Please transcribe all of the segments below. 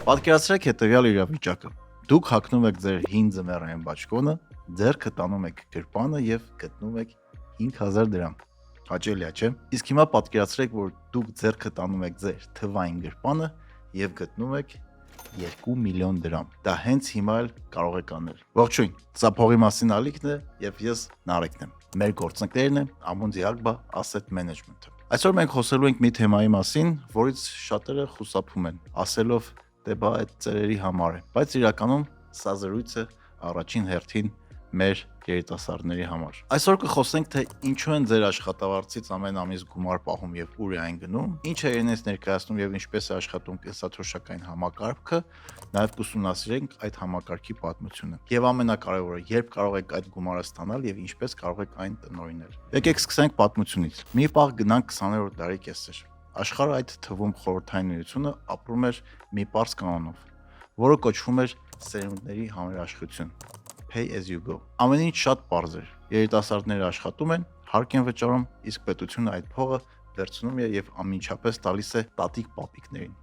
Պատկերացրեք հետևյալ իրավիճակը. դուք հագնում եք ձեր հին ձմեռային բաճկոնը, ձեռքը տանում եք գրպանը եւ գտնում եք 5000 դրամ։ Հաճելի է, չէ՞։ Իսկ հիմա պատկերացրեք, որ դուք ձեռքը տանում եք ձեր թվային գրպանը եւ գտնում եք 2 միլիոն դրամ։ Դա հենց հիմա էլ կարող եք անել։ Ողջույն, սա փողի մասին ալիքն է եւ ես Նարեկն եմ։ Մեր գործընկերն է Amundi Alba Asset Management-ը։ Այսօր մենք խոսելու ենք մի թեմայի մասին, որից շատերը խուսափում են, ասելով, թե բա այդ ծերերի համար է, բայց իրականում սա զրույցը առաջին հերթին մեր երիտասարդների համար։ Այսօր կխոսենք, թե ինչու են ձեր աշխատավարձից ամեն ամիս գումար պահում եւ ուր է այն գնում, ինչ է իրենից ներկայացնում եւ ինչպես է աշխատում կենսաթոշակային համակարգը, նաեւ կուսումնասիրենք այդ համակարգի պատմությունը։ Եվ ամենակարևորը, երբ կարող եք այդ գումարը ստանալ եւ ինչպես կարող եք այն տնօրինել։ Եկեք սկսենք պատմությունից։ Մի պահ գնանք 20-րդ դարի կեսեր։ Աշխարհը, այդ թվում խորհրդային միությունը, ապրում էր մի պարզ կանոնով, որը կոչվում էր սերունդների համերաշխություն։ Pay as you go։ Ամեն ինչ շատ պարզ էր։ Երիտասարդները աշխատում են, հարկ են վճարում, իսկ պետությունը այդ փողը վերցնում է եւ անմիջապես տալիս է տատիկ պապիկներին,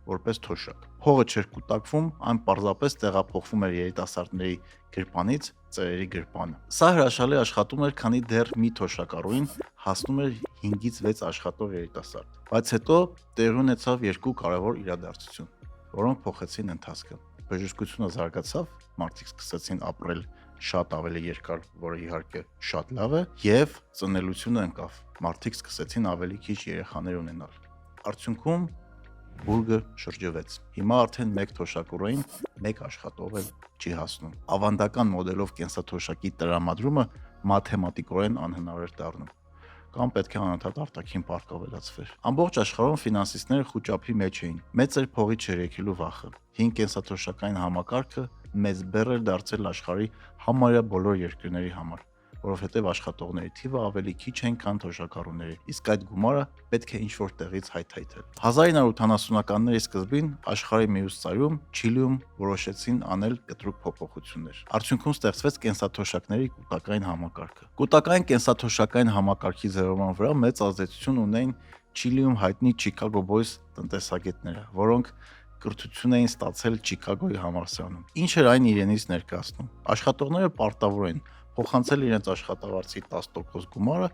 որպես թոշակ։ Փողը չէր կուտակվում, այն պարզապես տեղափոխվում էր երիտասարդների գրպանից ծերերի գրպանը։ Սա հրաշալի աշխատում էր, քանի դեռ մի թոշակառուին հասնում էր 5-ից 6 աշխատող երիտասարդ։ Բայց հետո տեղի ունեցավ երկու կարևոր իրադարձություն, որոնք փոխեցին ընթացքը։ Բժշկությունը զարգացավ, մարդիկ սկսեցին ապրել շատ ավելի երկար, որը իհարկե շատ լավ է, եւ ծնելությունը ընկավ։ Մարդիկ սկսեցին ավելի քիչ երեխաներ ունենալ։ Արդյունքում բուրգը շրջվեց։ Հիմա արդեն մեկ թոշակառուին մեկ աշխատող էլ չի հասնում։ Ավանդական մոդելով կենսաթոշակի տրամադրումը մաթեմատիկորեն անհնար էր դառնում, կամ պետք է անընդհատ արտաքին պարկ ավելացվեր։ Ամբողջ աշխարհում ֆինանսիստները խուճապի մեջ էին։ Մեծ էր փողի չերեկելու վախը։ Հին կենսաթոշակային համակարգը մեծ բեռ էր դարձել աշխարհի համարյա բոլոր երկրների համար, որովհետև աշխատողների թիվը ավելի քիչ են, քան թոշակառուների, իսկ այդ գումարը պետք է ինչ-որ տեղից հայթայթել։ 1980-ականների սկզբին աշխարհի մյուս ծայրում Չիլիում որոշեցին անել կտրուկ փոփոխություններ։ Արդյունքում ստեղծվեց կենսաթոշակների կուտակային համակարգը։ Կուտակային կենսաթոշակային համակարգի ձևավորման վրա մեծ ազդեցություն ունեն Չիլիում հայտնի Chicago Boys տնտեսագետները, որոնք կրթություն էին ստացել Չիկագոյի համալսարանում։ Ինչ էր այն իրենից ներկայացնում։ Աշխատողները պարտավոր են փոխանցել իրենց աշխատավարձի 10% գումարը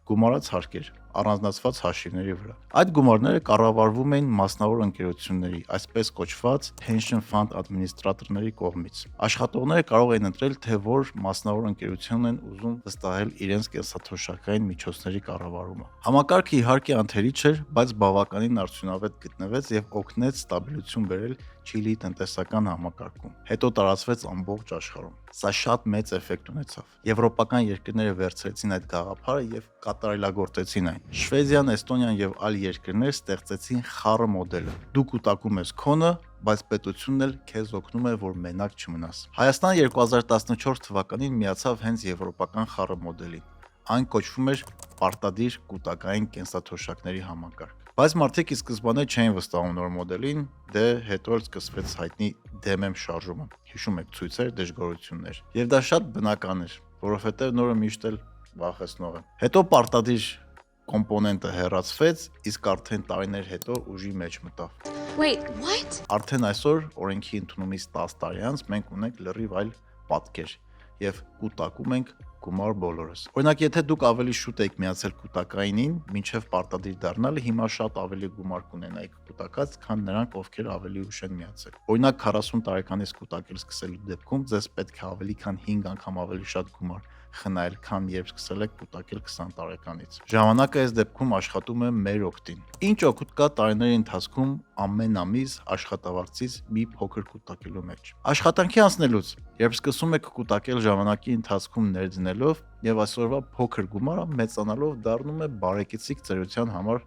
գումարած հարկեր, առանձնացված հաշիվների վրա։ Այդ գումարները կառավարվում էին մասնավոր ընկերությունների, այսպես կոչված pension fund ադմինիստրատորների կողմից։ Աշխատողները կարող էին ընտրել, թե որ մասնավոր ընկերությունն են ուզում վստահել իրենց կենսաթոշակային միջոցների կառավարումը։ Համակարգը իհարկե անթերի չէր, բայց բավականին արդյունավետ գտնվեց եւ օգնեց ստաբիլություն բերել Չիլիի տնտեսական համակարգում։ Հետո տարածվեց ամբողջ աշխարհում։ Սա շատ մեծ էֆեկտ ունեցավ։ Եվրոպական երկրները վերցրեցին այդ գաղափարը եւ կատարելագործեցին այն։ Շվեդիան, Էստոնիան եւ այլ երկրներ ստեղծեցին խառը մոդելը։ Դու կուտակում ես քոնը, բայց պետությունն էլ քեզ օգնում է, որ մենակ չմնաս։ Հայաստանը 2014 թվականին միացավ հենց եվրոպական խառը մոդելին։ Այն կոչվում էր պարտադիր կուտակային կենսաթոշակների համակարգ։ Բայց մարդիկ ի սկզբանե չէին վստահում նոր մոդելին, դե հետո էլ սկսվեց հայտնի DMM շարժումը։ Հիշում եք ցույցեր, դժգոհություններ։ Եվ դա շատ բնական էր, որովհետև նորը միշտ էլ վախեցնող է։ Հետո պարտադիր կոմպոնենտը հեռացվեց, իսկ արդեն տարիներ հետո ուժի մեջ մտավ։ Wait, what? Արդեն այսօր օրենքի ընդունումից 10 տարի անց մենք ունենք լրիվ այլ պատկեր եւ կուտակում ենք գումար բոլորս։ Օրինակ, եթե դուք ավելի շուտ եք միացել կուտակայինին, մինչև պարտադիր դառնալը, հիմա շատ ավելի գումար կունենայիք կուտակած, քան նրանք, ովքեր ավելի ուշ են միացել։ Օրինակ, 40 տարեկանից կուտակել սկսելու դեպքում ձեզ պետք է ավելի քան 5 անգամ ավելի շատ գումար խնայել, քան երբ սկսել եք կուտակել 20 տարեկանից։ Ժամանակը այս դեպքում աշխատում է մեր օգտին։ Ինչ օգուտ կա տարիների ընթացքում ամեն ամիս աշխատավարձից մի փոքր կուտակելու մեջ։ Աշխատանքի անցնելուց, երբ սկսում եք կուտակել ժամանակի ընթացքում ներդնելով եւ այսօրվա փոքր գումարը մեծանալով դառնում է բարեկեցիկ ծերության համար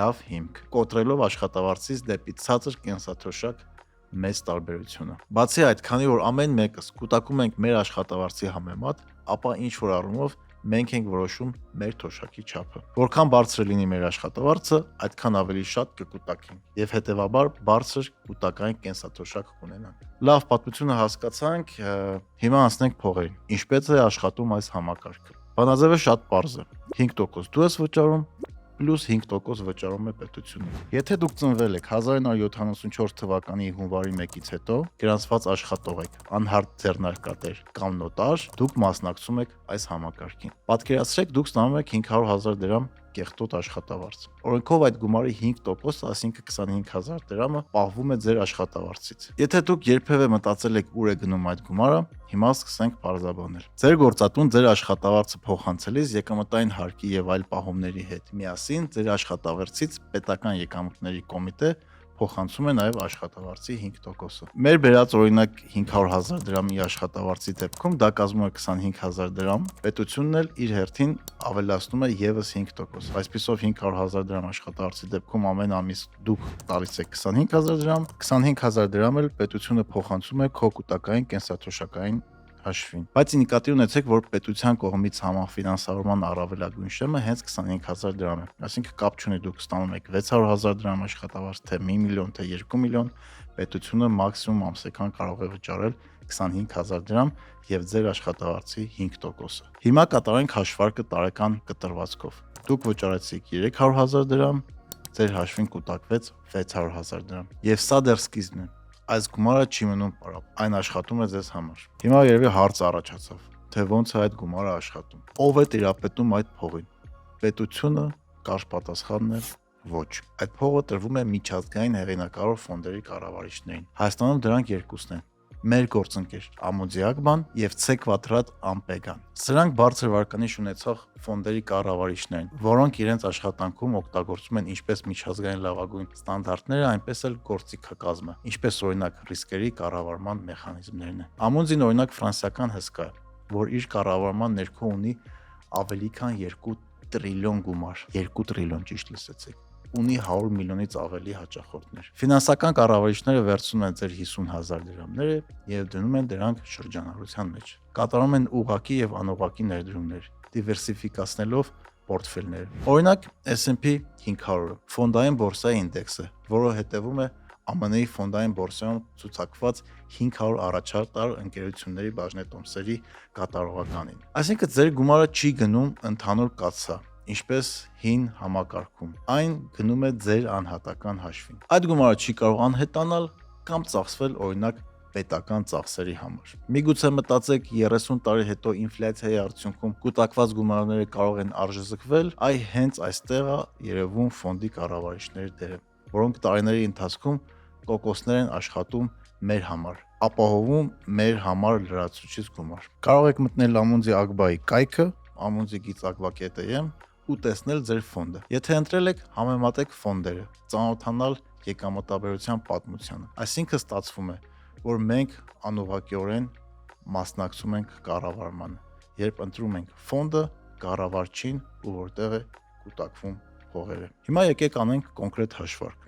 լավ հիմք, կոտրելով աշխատավարձից դեպի ցածր կենսաթոշակ մեծ տարբերությունը։ Բացի այդ, քանի որ ամեն մեկս կուտակում ենք մեր աշխատավարձի համեմատ, ապա ինչ որ առումով մենք ենք որոշում մեր թոշակի չափը։ Որքան բարձր լինի մեր աշխատավարձը, այդքան ավելի շատ կկուտակենք եւ հետեւաբար բարձր կուտակային կենսաթոշակ կունենանք։ Լավ, պատմությունը հասկացանք, հիմա անցնենք փողերին։ Ինչպես է աշխատում այս համակարգը։ Բանաձևը շատ պարզ է։ 5% դու ես վճարում, պլյուս 5% վճարում է պետությունը։ Եթե դուք ծնվել եք 1974 թվականի հունվարի 1-ից հետո, գրանցված աշխատող եք, անհարթ ձեռնարկատեր կամ նոտար, դուք մասնակցում եք այս համակարգին։ Պատկերացրեք, դուք ստանում եք 500,000 դրամ կեղտոտ աշխատավարձ։ Օրենքով այդ գումարի 5%, այսինքն 25,000 դրամը պահվում է ձեր աշխատավարձից։ Եթե դուք երբևէ մտածել եք ուր է գնում այդ գումարը, հիմա սկսենք պարզաբանել։ Ձեր գործատուն ձեր աշխատավարձը փոխանցելիս եկամտային հարկի եւ այլ պահումների հետ միասին ձեր աշխատավարձից պետական եկամուտների կոմիտե փոխանցում է նաև աշխատավարձի 5%-ը։ Մեր բերած օրինակ 500,000 դրամի աշխատավարձի դեպքում դա կազմում է 25,000 դրամ, պետությունն էլ իր հերթին ավելացնում է եւս 5%։ Այսպիսով 500,000 դրամ աշխատավարձի դեպքում ամեն ամիս դուք տալիս եք 25,000 դրամ, 25,000 դրամ էլ պետությունը փոխանցում է քո կൂട്ടակային կենսաթոշակային հաշվին։ Բայց նկատի ունեցեք, որ պետության կողմից համաֆինանսավորման առավելագույն շեմը հենց 25,000 դրամ է։ Այսինքն կապ չունի դուք ստանում եք 600,000 դրամ աշխատավարձ, թե 1 միլիոն, թե 2 միլիոն, պետությունը մաքսիմում ամսական կարող է վճարել 25,000 դրամ եւ ձեր աշխատավարձի 5%-ը։ Հիմա կատարենք հաշվարկը տարեկան կտրվածքով։ Դուք վճարեցիք 300,000 դրամ, ձեր հաշվին կուտակվեց 600,000 դրամ։ Եվ սա դեռ սկիզբն է։ Այս գումարը չի մնում պարապ, այն աշխատում է ձեզ համար։ Հիմա երևի հարց առաջացավ, թե ոնց է այդ գումարը աշխատում։ Ով է տիրապետում այդ փողին։ Պետությունը, կարճ պատասխանն է ոչ։ Այդ փողը տրվում է միջազգային հեղինակավոր ֆոնդերի կառավարիչներին։ Հայաստանում դրանք երկուսն են՝ մեր գործընկեր Ամոդիակբան եւ Ցեկվատրատ Ամպեգան։ Սրանք բարձր վարկանիշ ունեցող ֆոնդերի կառավարիչներն, որոնք իրենց աշխատանքում օգտագործում են ինչպես միջազգային լավագույն ստանդարտները, այնպես էլ գործիքակազմը, ինչպես օրինակ ռիսկերի կառավարման մեխանիզմներն են։ Ամոդին օրինակ ֆրանսիական հսկա է, որ իր կառավարման ներքո ունի ավելի քան 2 տրիլիոն գումար, 2 տրիլիոն ճիշտ լսեցիք, ունի 100 միլիոնից ավելի հաճախորդներ։ Ֆինանսական կառավարիչները վերցնում են ձեր 50,000 դրամները եւ դնում են դրանք շրջանառության մեջ։ Կատարում են ուղղակի եւ անուղղակի ներդրումներ, դիվերսիֆիկացնելով պորտֆելները։ Օրինակ S&P 500-ը ֆոնդային բորսայի ինդեքսը, որը հետևում է ԱՄՆ-ի ֆոնդային բորսայում ցուցակված 500 առաջատար ընկերությունների բաժնետոմսերի կատարողականին։ Այսինքն ձեր գումարը չի գնում ընդհանուր կաթսա, ինչպես հին համակարգում։ Այն գնում է ձեր անհատական հաշվին։ Այդ գումարը չի կարող անհետանալ կամ ծախսվել օրինակ պետական ծախսերի համար։ Միգուցե մտածեք 30 տարի հետո ինֆլյացիայի արդյունքում կուտակված գումարները կարող են արժեզրկվել, այ հենց այստեղ է երևում ֆոնդի կառավարիչների դերը, որոնք տարիների ընթացքում կոկոսներ են աշխատում մեր համար, ապահովում մեր համար լրացուցիչ գումար։ Կարող եք մտնել Ամունդի Ագբայի կայքը, amunzi.agba.am ու տեսնել ձեր ֆոնդը։ Եթե ընտրել եք, համեմատեք ֆոնդերը, ծանոթանալ եկամտաբերության պատմությանը։ Այսինքն ստացվում է, որ մենք անուղղակիորեն մասնակցում ենք կառավարմանը, երբ ընտրում ենք ֆոնդը, կառավարչին ու որտեղ է կուտակվում փողերը։ Հիմա եկեք անենք կոնկրետ հաշվարկ։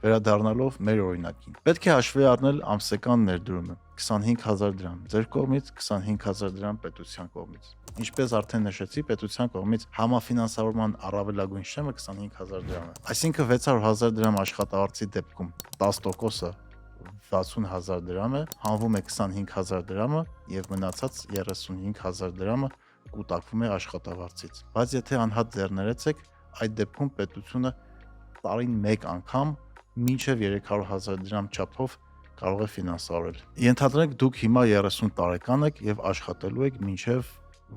Վերադառնալով մեր օրինակին, պետք է հաշվի առնել ամսական ներդրումը 25,000 դրամ, ձեր կողմից 25,000 դրամ պետության կողմից։ Ինչպես արդեն նշեցի, պետության կողմից համաֆինանսավորման առավելագույն շեմը 25,000 դրամ է։ Այսինքն 600,000 դրամ աշխատավարձի դեպքում 10%-ը 60,000 դրամ է, հանվում է 25,000 դրամը եւ մնացած 35,000 դրամը կուտակվում է աշխատավարձից։ Բայց եթե անհատ ձեռներեց եք, այդ դեպքում պետությունը տարին մեկ անգամ մինչև 300,000 դրամ չափով կարող է ֆինանսավորել։ Ենթադրենք դուք հիմա 30 տարեկան եք եւ աշխատելու եք մինչև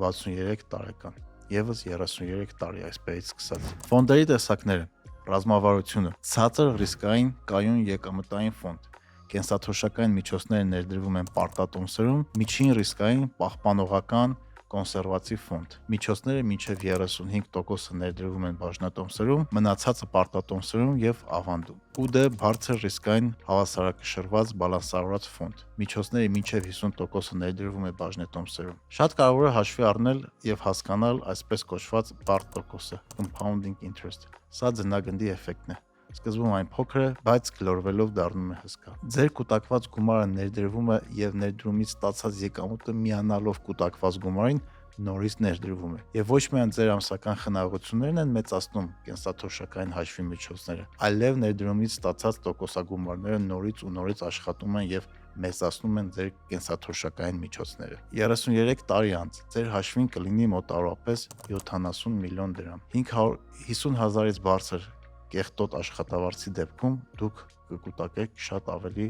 63 տարեկան։ Եվս 33 տարի այսպես սկսած։ Ֆոնդերի տեսակները. ռազմավարությունը, ցածր ռիսկային կայուն եկամտային ֆոնդ, կենսաթոշակային միջոցները ներդրվում են պարտատոմսերում, միջին ռիսկային պահպանողական կոնսերվատիվ ֆոնդ։ Միջոցները մինչև 35% ներդրվում են բաժնետոմսերում, մնացածը պարտատոմսերում եւ ավանդում։ ՈՒԴ բարձր ռիսկային հավասարակշռված բալանսավորված ֆոնդ։ Միջոցները մինչև 50% ներդրվում է բաժնետոմսերում։ Շատ կարևոր է հաշվի առնել եւ հասկանալ այսպես կոչված բարդ տոկոսը, compounding interest։ Սա ձնագնդի էֆեկտն է։ Սկզբում այն փոքր է, բայց գլորվելով դառնում է հսկա։ Ձեր կուտակված գումարը ներդրվում է եւ ներդրումից ստացած եկամուտը միանալով կուտակված գումարին նորից ներդրվում է։ Եվ ոչ միայն ձեր ամսական խնայողություններն են մեծացնում կենսաթոշակային հաշվի միջոցները, այլև ներդրումից ստացած տոկոսագումարները նորից ու նորից աշխատում են եւ մեծացնում են ձեր կենսաթոշակային միջոցները։ 33 տարի անց ձեր հաշվին կլինի մոտավորապես 70 միլիոն դրամ։ 550,000-ից բարձր կեղտոտ աշխատավարձի դեպքում դուք կկուտակեք շատ ավելի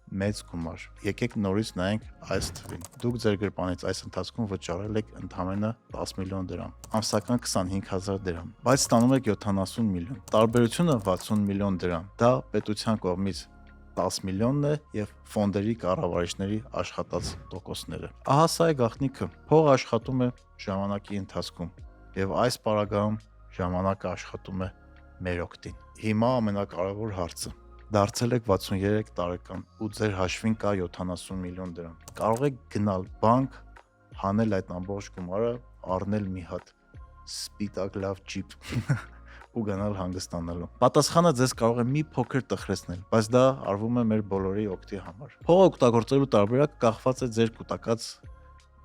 մեծ գումար։ Եկեք նորից նայենք այս թվին։ Դուք ձեր գրպանից այս ընթացքում վճարել եք ընդամենը 10 միլիոն դրամ, ամսական 25,000 դրամ, բայց ստանում եք 70 միլիոն։ Տարբերությունը 60 միլիոն դրամ։ Դա պետության կողմից 10 միլիոնն է եւ ֆոնդերի կառավարիչների աշխատած տոկոսները։ Ահա սա է գաղտնիքը։ Փողը աշխատում է ժամանակի ընթացքում եւ այս պարագայում ժամանակը աշխատում է մեր օգտին։ Հիմա ամենակարևոր հարցը։ Դարձել եք 63 տարեկան ու ձեր հաշվին կա 70 միլիոն դրամ։ Կարող եք գնալ բանկ, հանել այդ ամբողջ գումարը, առնել մի հատ սպիտակ լավ ջիպ ու գնալ հանգստանալու։ Պատասխանը ձեզ կարող է մի փոքր տխրեցնել, բայց դա արվում է մեր բոլորի օգտի համար։ Փողը օգտագործելու տարբերակը կախված է ձեր կուտակած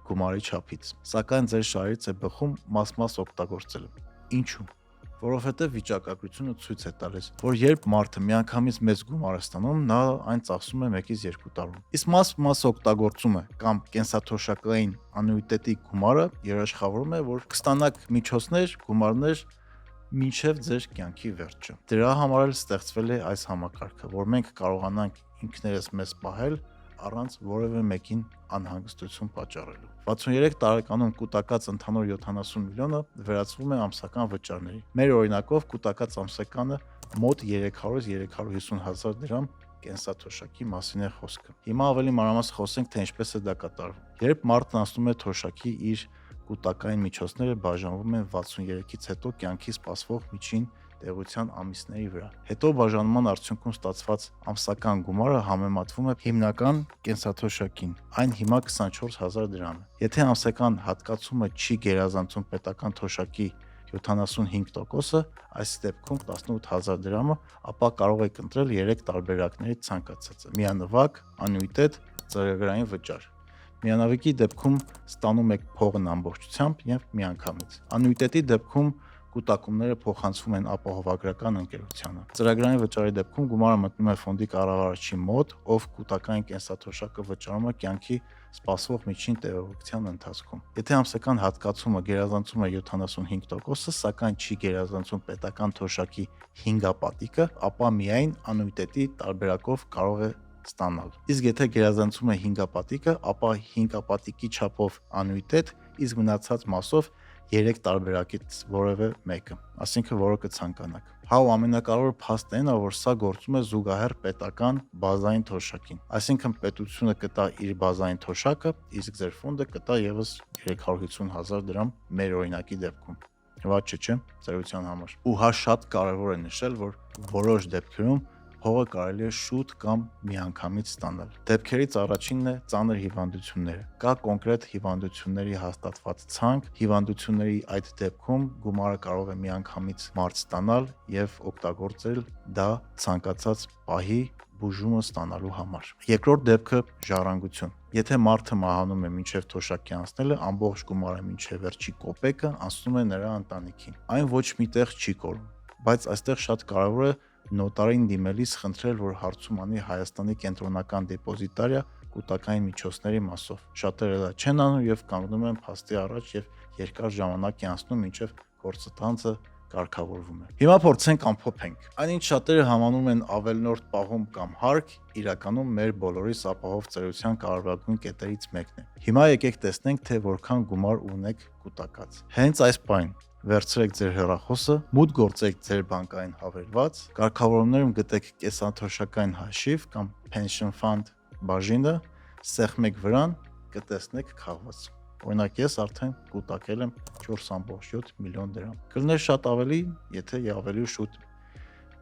գումարի չափից, սակայն ձեր շահերից է բխում մաս-մաս օգտագործելը։ Ինչու՞։ Որովհետև վիճակագրությունը ցույց է տալիս, որ երբ մարդը միանգամից մեծ գումար է ստանում, նա այն ծախսում է 1-ից 2 տարում։ Իսկ մաս օգտագործումը կամ կենսաթոշակային անուիտետի գումարը երաշխավորում է, որ կստանաք միջոցներ, գումարներ մինչև ձեր կյանքի վերջը։ Դրա համար էլ ստեղծվել է այս համակարգը, որ մենք կարողանանք ինքներս մեզ պահել առանց որևէ մեկին անհանգստություն պատճառելու։ 63 տարեկանում կուտակած ընդհանուր 70 միլիոնը վերածվում է ամսական վճարների։ Մեր օրինակով կուտակած ամսականը մոտ 300-350,000 դրամ կենսաթոշակի մասին է խոսքը։ Հիմա ավելի մանրամասն խոսենք, թե ինչպես է դա կատարվում։ Երբ մարդն անցնում է թոշակի, իր կուտակային միջոցները բաժանվում են 63-ից հետո կյանքի սպասվող միջին տեղության ամիսների վրա։ Հետո բաժանման արդյունքում ստացված ամսական գումարը համեմատվում է հիմնական կենսաթոշակին։ Այն հիմա 24,000 դրամ է։ Եթե ամսական հատկացումը չի գերազանցում պետական թոշակի 75%-ը, այս դեպքում 18,000 դրամը, ապա կարող եք ընտրել 3 տարբերակներից ցանկացածը՝ միանվագ, անուիտետ, ծրագրային վճար։ Միանավիկի դեպքում ստանում եք փողն ամբողջությամբ եւ միանգամից։ Անուիտետի դեպքում կուտակումները փոխանցվում են ապահովագրական ընկերությանը։ Ծրագրային վճարի դեպքում գումարը մտնում է ֆոնդի կառավարչի մոտ, ով կուտակային կենսաթոշակը վճարում է կյանքի սպասվող միջին տևողության ընթացքում։ Եթե ամսական հատկացումը գերազանցում է 75%-ը, սակայն չի գերազանցում պետական թոշակի 5-ապատիկը, ապա միայն անուիտետի տարբերակով կարող է ստանալ։ Իսկ եթե գերազանցում է 5-ապատիկը, ապա 5-ապատիկի չափով անուիտետ, իսկ մնացած մասով 3 տարբերակից որևէ մեկը, այսինքն որը կցանկանաք։ Հա ու ամենակարևոր փաստն այն է, որ սա գործում է զուգահեռ պետական բազային թոշակին։ Այսինքն պետությունը կտա իր բազային թոշակը, իսկ ձեր ֆոնդը կտա եւս 350,000 դրամ մեր օրինակի դեպքում։ Հված չէ, ծերության համար։ Ու հա շատ կարևոր է նշել, որ որոշ դեպքերում փողը կարելի է շուտ կամ միանգամից ստանալ։ Դեպքերից առաջինն է ծանր հիվանդությունները։ Կա կոնկրետ հիվանդությունների հաստատված ցանկ, հիվանդությունների այդ դեպքում գումարը կարող է միանգամից մարդ ստանալ եւ օգտագործել դա ցանկացած պահի բուժումը ստանալու համար։ Երկրորդ դեպքը ժառանգություն։ Եթե մարդը մահանում է մինչև թոշակի անցնելը, ամբողջ գումարը մինչև վերջի կոպեկը անցնում է նրա ընտանիքին։ Այն ոչ միտեղ չի կորում, բայց այստեղ շատ կարևոր է նոտարին դիմելիս խնդրել, որ հարցում անի Հայաստանի կենտրոնական դեպոզիտարիա կուտակային միջոցների մասով։ Շատերը դա չեն անում եւ կանգնում են փաստի առաջ եւ երկար ժամանակ է անցնում, մինչեւ գործընթացը կարգավորվում է։ Հիմա փորձենք ամփոփենք։ Այնինչ շատերը համանում են ավելնորդ պահում կամ հարկ, իրականում մեր բոլորիս ապահով ծերության կարևորագույն կետերից մեկն է։ Հիմա եկեք տեսնենք, թե որքան գումար ունեք կուտակած։ Հենց այս պայն վերցրեք ձեր հեռախոսը, մուտք գործեք ձեր բանկային հավելված, կարգավորումներում գտեք կենսաթոշակային հաշիվ կամ pension fund բաժինը, սեղմեք վրան, կտեսնեք քաղված։ Օրինակ ես արդեն կուտակել եմ 4.7 միլիոն դրամ։ Կլներ շատ ավելի, եթե ավելի շուտ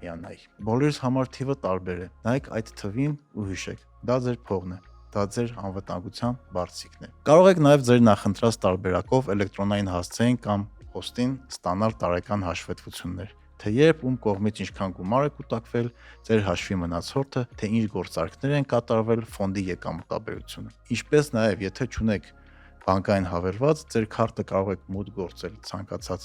միանայի։ Բոլորիս համար թիվը տարբեր է։ Նայեք այդ թվին ու հիշեք, դա ձեր փողն է, դա ձեր անվտանգության բարձիկն է։ Կարող եք նաև ձեր նախընտրած տարբերակով էլեկտրոնային հասցեին կամ post-ին ստանալ տարեկան հաշվետվություններ, թե երբ ում կողմից ինչքան գումար է կուտակվել, ձեր հաշվի մնացորդը, թե ինչ գործարքներ են կատարվել, ֆոնդի եկամտաբերությունը։ Ինչպես նաև եթե չունեք Բանկային հավելված ձեր քարտը կարող եք մուտք գործել ցանկացած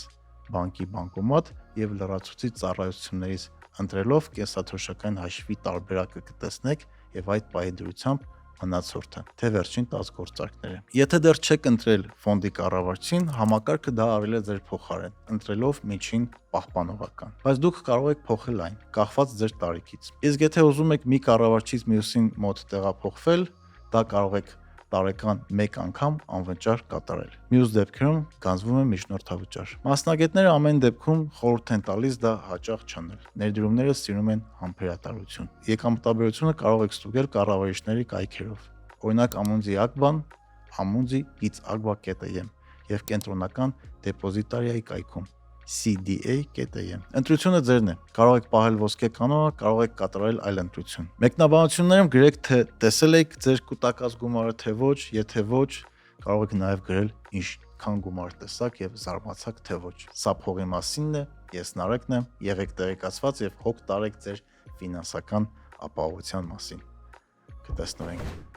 բանկի բանկոմատ եւ լրացուցիչ ծառայություններից ընտրելով կենսաթոշակային հաշվի տարբերակը կտեսնեք եւ այդ պահի դրությամբ մնացորդը, թե վերջին 10 գործարքները։ Եթե դեռ չեք ընտրել ֆոնդի կառավարչին, համակարգը դա արել է ձեր փոխարեն, ընտրելով միջին պահպանողական։ Բայց դուք կարող եք փոխել այն, կախված ձեր տարիքից։ Իսկ եթե ուզում եք մի կառավարչից մյուսին մոտ տեղափոխվել, դա կարող եք տարեկան 1 անգամ անվճար կատարել։ Մյուս դեպքերում գանձվում է միջնորդավճար։ Մասնագետները ամեն դեպքում խորհուրդ են տալիս դա հաճախ չանել։ Ներդրումները սիրում են համբերատարություն։ Եկամտաբերությունը կարող եք ստուգել կառավարիչների կայքերով։ Օրինակ Amunzi Agban, amunzi.agba.am եւ կենտրոնական դեպոզիտարիայի կայքում cda.am։ Ընտրությունը ձերն է։ Կարող եք պահել ոսկե կանոնը, կարող եք կատարել այլ ընտրություն։ Մեկնաբանություններում գրեք, թե տեսել եք ձեր կուտակած գումարը, թե ոչ, եթե ոչ, կարող եք նաև գրել ինչքան գումար տեսաք եւ զարմացաք, թե ոչ։ Սա փողի մասինն է, ես Նարեկն եմ, եղեք տեղեկացված եւ հոգ տարեք ձեր ֆինանսական ապահովության մասին։ Կտեսնենք։